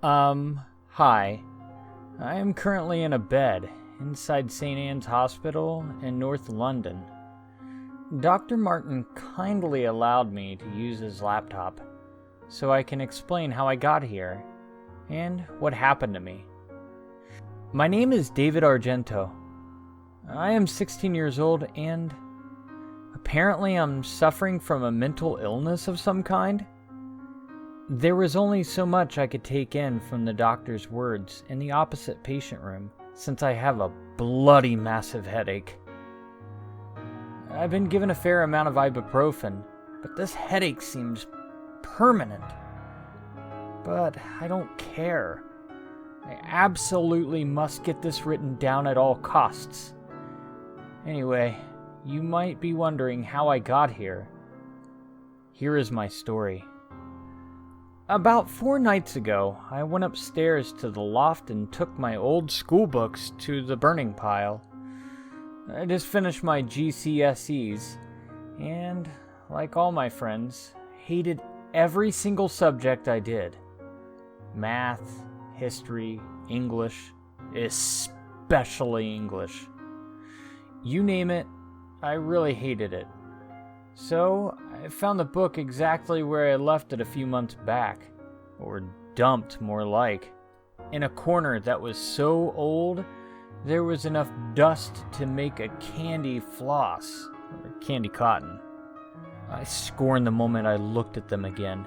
Hi. I am currently in a bed inside St. Anne's Hospital in North London. Dr. Martin kindly allowed me to use his laptop so I can explain how I got here and what happened to me. My name is David Argento. I am 16 years old and apparently I'm suffering from a mental illness of some kind. There was only so much I could take in from the doctor's words in the opposite patient room since I have a bloody massive headache. I've been given a fair amount of ibuprofen, but this headache seems permanent. But I don't care. I absolutely must get this written down at all costs. Anyway, you might be wondering how I got here. Here is my story. About 4 nights ago, I went upstairs to the loft and took my old school books to the burning pile. I just finished my GCSEs, and, like all my friends, hated every single subject I did. Math, history, English, especially English. You name it, I really hated it. So, I found the book exactly where I left it a few months back, or dumped more like, in a corner that was so old there was enough dust to make a candy floss, or candy cotton. I scorned the moment I looked at them again,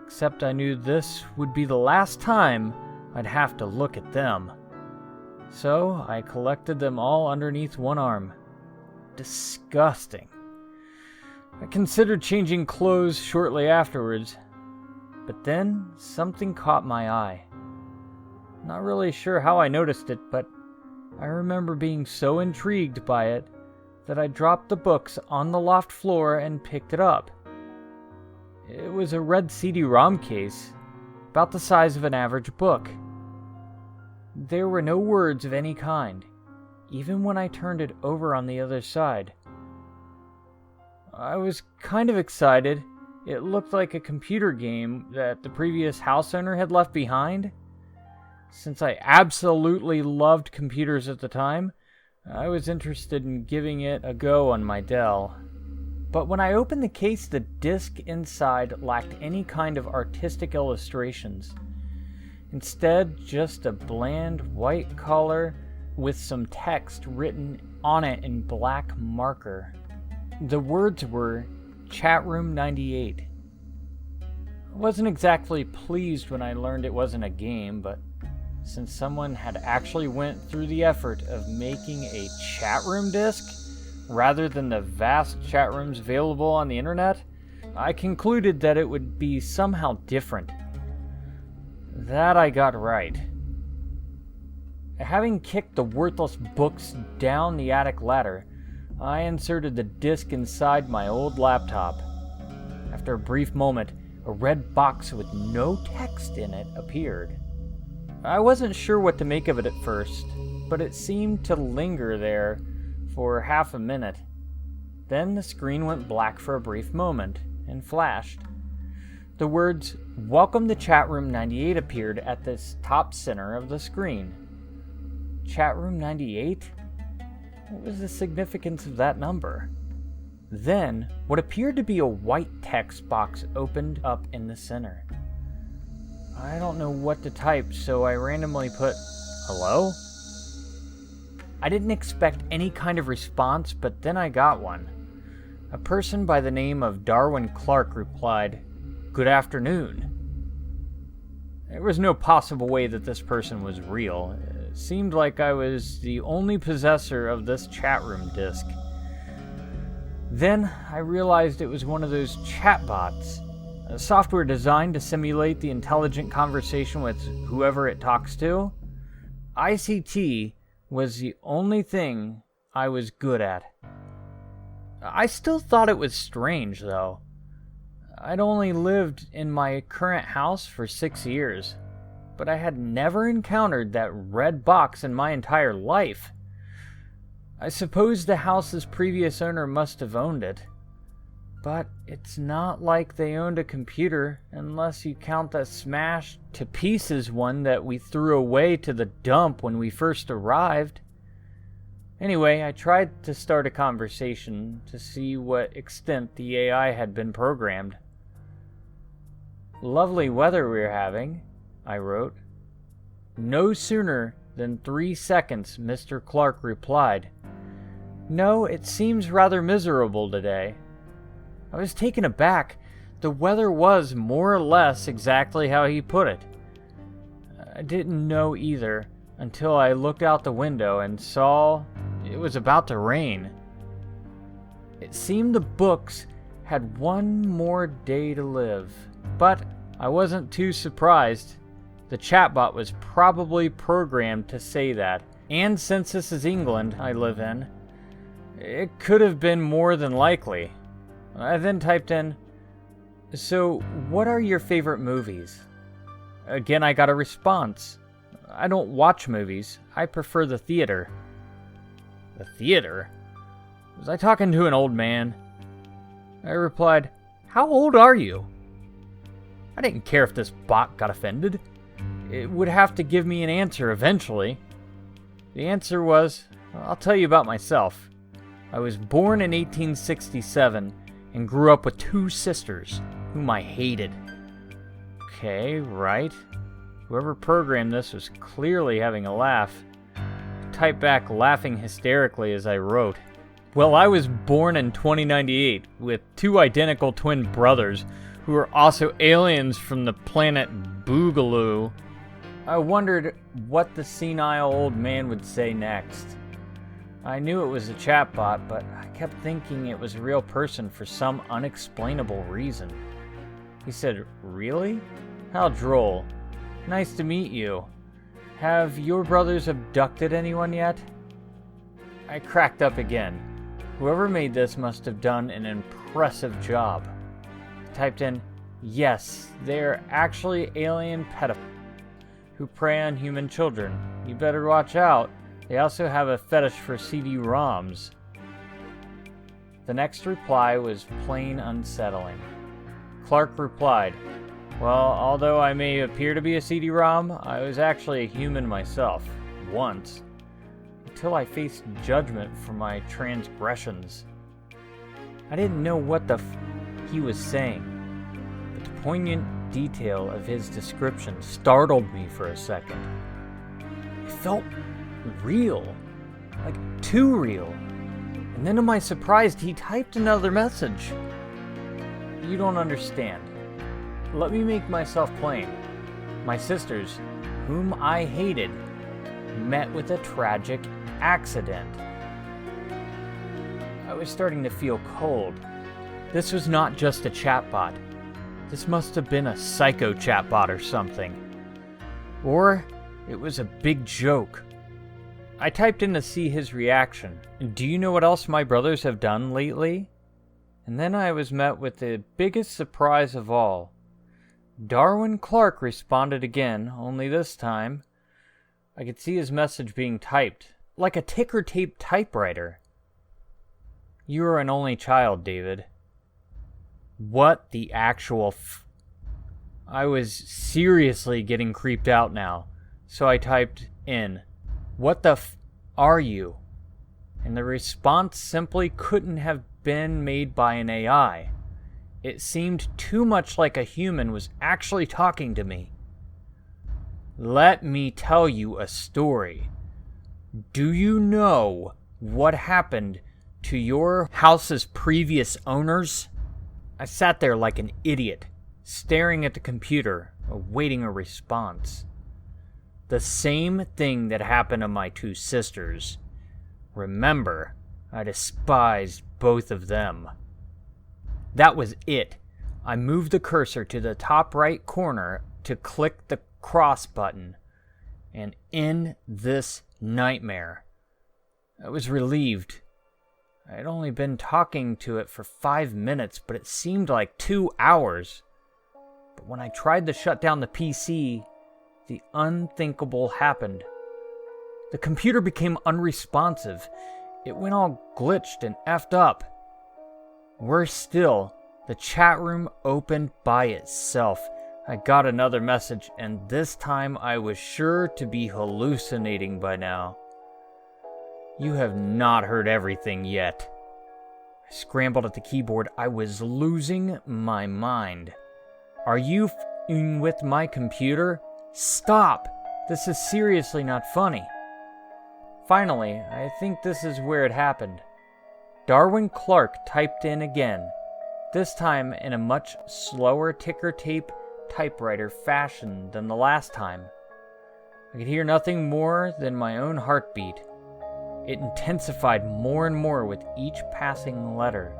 except I knew this would be the last time I'd have to look at them. So I collected them all underneath one arm. Disgusting. I considered changing clothes shortly afterwards, but then something caught my eye. Not really sure how I noticed it, but I remember being so intrigued by it that I dropped the books on the loft floor and picked it up. It was a red CD-ROM case, about the size of an average book. There were no words of any kind, even when I turned it over on the other side. I was kind of excited. It looked like a computer game that the previous house owner had left behind. Since I absolutely loved computers at the time, I was interested in giving it a go on my Dell. But when I opened the case, the disc inside lacked any kind of artistic illustrations. Instead, just a bland white color with some text written on it in black marker. The words were Chatroom 98. I wasn't exactly pleased when I learned it wasn't a game, but since someone had actually went through the effort of making a chatroom disc rather than the vast chat rooms available on the internet, I concluded that it would be somehow different. That I got right. Having kicked the worthless books down the attic ladder, I inserted the disc inside my old laptop. After a brief moment, a red box with no text in it appeared. I wasn't sure what to make of it at first, but it seemed to linger there for half a minute. Then the screen went black for a brief moment and flashed. The words, "Welcome to Chatroom 98" appeared at the top center of the screen. Chatroom 98? What was the significance of that number? Then, what appeared to be a white text box opened up in the center. I don't know what to type, so I randomly put, "Hello?" I didn't expect any kind of response, but then I got one. A person by the name of Darwin Clark replied, "Good afternoon." There was no possible way that this person was real. It seemed like I was the only possessor of this chatroom disc. Then I realized it was one of those chatbots, a software designed to simulate the intelligent conversation with whoever it talks to. ICT was the only thing I was good at. I still thought it was strange, though. I'd only lived in my current house for 6 years, but I had never encountered that red box in my entire life. I suppose the house's previous owner must have owned it. But it's not like they owned a computer, unless you count the smashed to pieces one that we threw away to the dump when we first arrived. Anyway, I tried to start a conversation to see what extent the AI had been programmed. "Lovely weather we're having," I wrote. No sooner than 3 seconds, Mr. Clark replied, "No, it seems rather miserable today." I was taken aback. The weather was more or less exactly how he put it. I didn't know either until I looked out the window and saw it was about to rain. It seemed the books had one more day to live, but I wasn't too surprised. The chatbot was probably programmed to say that, and since this is England I live in, it could have been more than likely. I then typed in, "So, what are your favorite movies?" Again, I got a response. "I don't watch movies. I prefer the theater." The theater? Was I talking to an old man? I replied, "How old are you?" I didn't care if this bot got offended. It would have to give me an answer eventually. The answer was, "I'll tell you about myself. I was born in 1867 and grew up with 2 sisters, whom I hated." Okay, right. Whoever programmed this was clearly having a laugh. I typed back, laughing hysterically as I wrote. "Well, I was born in 2098 with 2 identical twin brothers who were also aliens from the planet Boogaloo." I wondered what the senile old man would say next. I knew it was a chatbot, but I kept thinking it was a real person for some unexplainable reason. He said, "Really? How droll. Nice to meet you. Have your brothers abducted anyone yet?" I cracked up again. Whoever made this must have done an impressive job. I typed in, "Yes, they're actually alien pedophiles who prey on human children. You better watch out. They also have a fetish for CD-ROMs." The next reply was plain unsettling. Clark replied, "Well, although I may appear to be a CD-ROM, I was actually a human myself, once, until I faced judgment for my transgressions." I didn't know what the he was saying, but the poignant detail of his description startled me for a second. It felt real, like too real. And then to my surprise, he typed another message. "You don't understand. Let me make myself plain. My sisters, whom I hated, met with a tragic accident." I was starting to feel cold. This was not just a chatbot. This must have been a psycho chatbot or something. Or it was a big joke. I typed in to see his reaction. "Do you know what else my brothers have done lately?" And then I was met with the biggest surprise of all. Darwin Clark responded again, only this time I could see his message being typed, like a ticker tape typewriter. "You are an only child, David." What the actual I was seriously getting creeped out now, so I typed in, "What the are you?" And the response simply couldn't have been made by an AI. It seemed too much like a human was actually talking to me. "Let me tell you a story. Do you know what happened to your house's previous owners?" I sat there like an idiot, staring at the computer, awaiting a response. "The same thing that happened to my 2 sisters. Remember, I despised both of them." That was it. I moved the cursor to the top right corner to click the cross button, and in this nightmare, I was relieved. I had only been talking to it for 5 minutes, but it seemed like 2 hours. But when I tried to shut down the PC, the unthinkable happened. The computer became unresponsive. It went all glitched and effed up. Worse still, the chat room opened by itself. I got another message, and this time I was sure to be hallucinating by now. You have not heard everything yet. I scrambled at the keyboard. I was losing my mind. Are you f***ing with my computer? Stop! This is seriously not funny. Finally, I think this is where it happened. Darwin Clark typed in again, this time in a much slower ticker tape typewriter fashion than the last time. I could hear nothing more than my own heartbeat. It intensified more and more with each passing letter.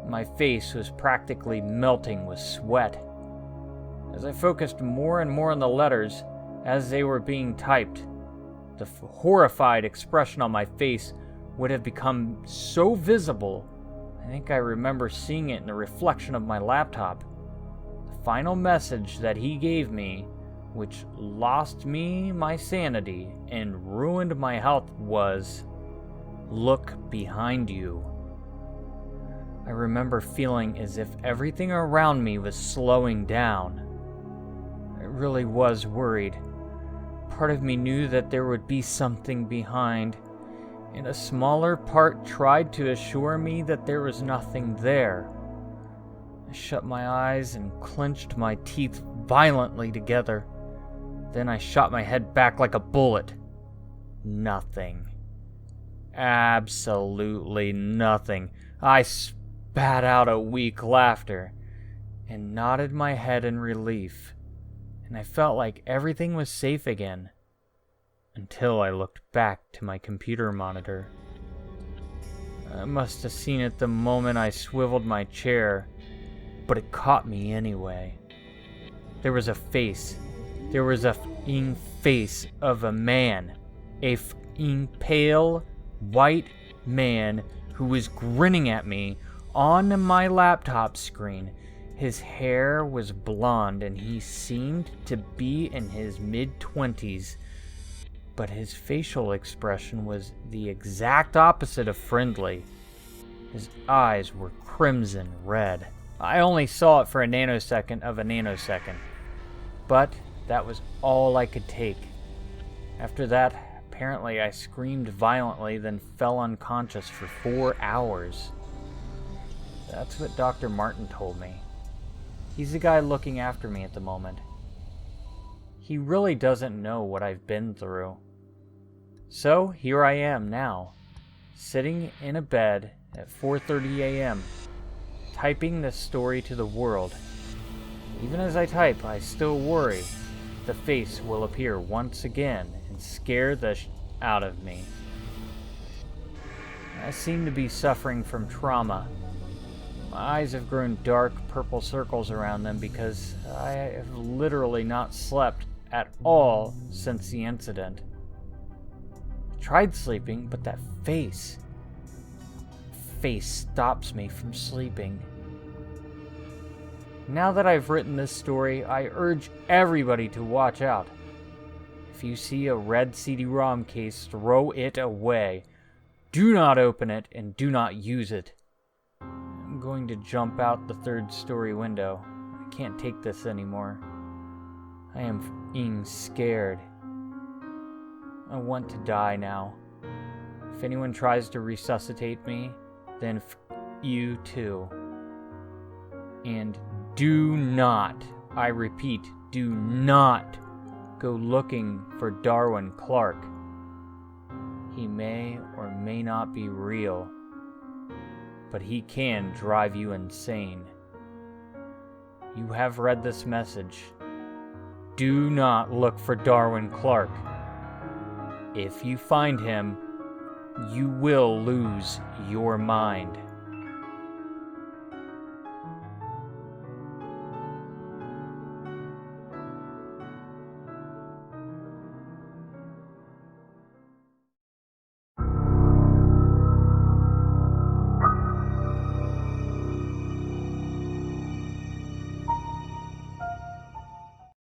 My face was practically melting with sweat. As I focused more and more on the letters as they were being typed, the horrified expression on my face would have become so visible, I think I remember seeing it in the reflection of my laptop. The final message that he gave me, which lost me my sanity and ruined my health, was, "Look behind you." I remember feeling as if everything around me was slowing down. I really was worried. Part of me knew that there would be something behind, and a smaller part tried to assure me that there was nothing there. I shut my eyes and clenched my teeth violently together. Then I shot my head back like a bullet. Nothing. Absolutely nothing. I spat out a weak laughter and nodded my head in relief, and I felt like everything was safe again. Until I looked back to my computer monitor. I must have seen it the moment I swiveled my chair, but it caught me anyway. There was a face. There was a f***ing face of a man. A f***ing pale, white man who was grinning at me on my laptop screen. His hair was blonde and he seemed to be in his mid-20s. But his facial expression was the exact opposite of friendly. His eyes were crimson red. I only saw it for a nanosecond of a nanosecond, but that was all I could take. After that, apparently I screamed violently, then fell unconscious for 4 hours. That's what Dr. Martin told me. He's the guy looking after me at the moment. He really doesn't know what I've been through. So here I am now, sitting in a bed at 4:30 a.m., typing this story to the world. Even as I type, I still worry the face will appear once again and scare the out of me. I seem to be suffering from trauma. My eyes have grown dark purple circles around them because I have literally not slept at all since the incident. I tried sleeping, but that face stops me from sleeping. Now that I've written this story, I urge everybody to watch out. If you see a red CD-ROM case, throw it away. Do not open it and do not use it. I'm going to jump out the third story window. I can't take this anymore. I am f***ing scared. I want to die now. If anyone tries to resuscitate me, then f*** you too. And do not, I repeat, do not go looking for Darwin Clark. He may or may not be real, but he can drive you insane. You have read this message. Do not look for Darwin Clark. If you find him, you will lose your mind.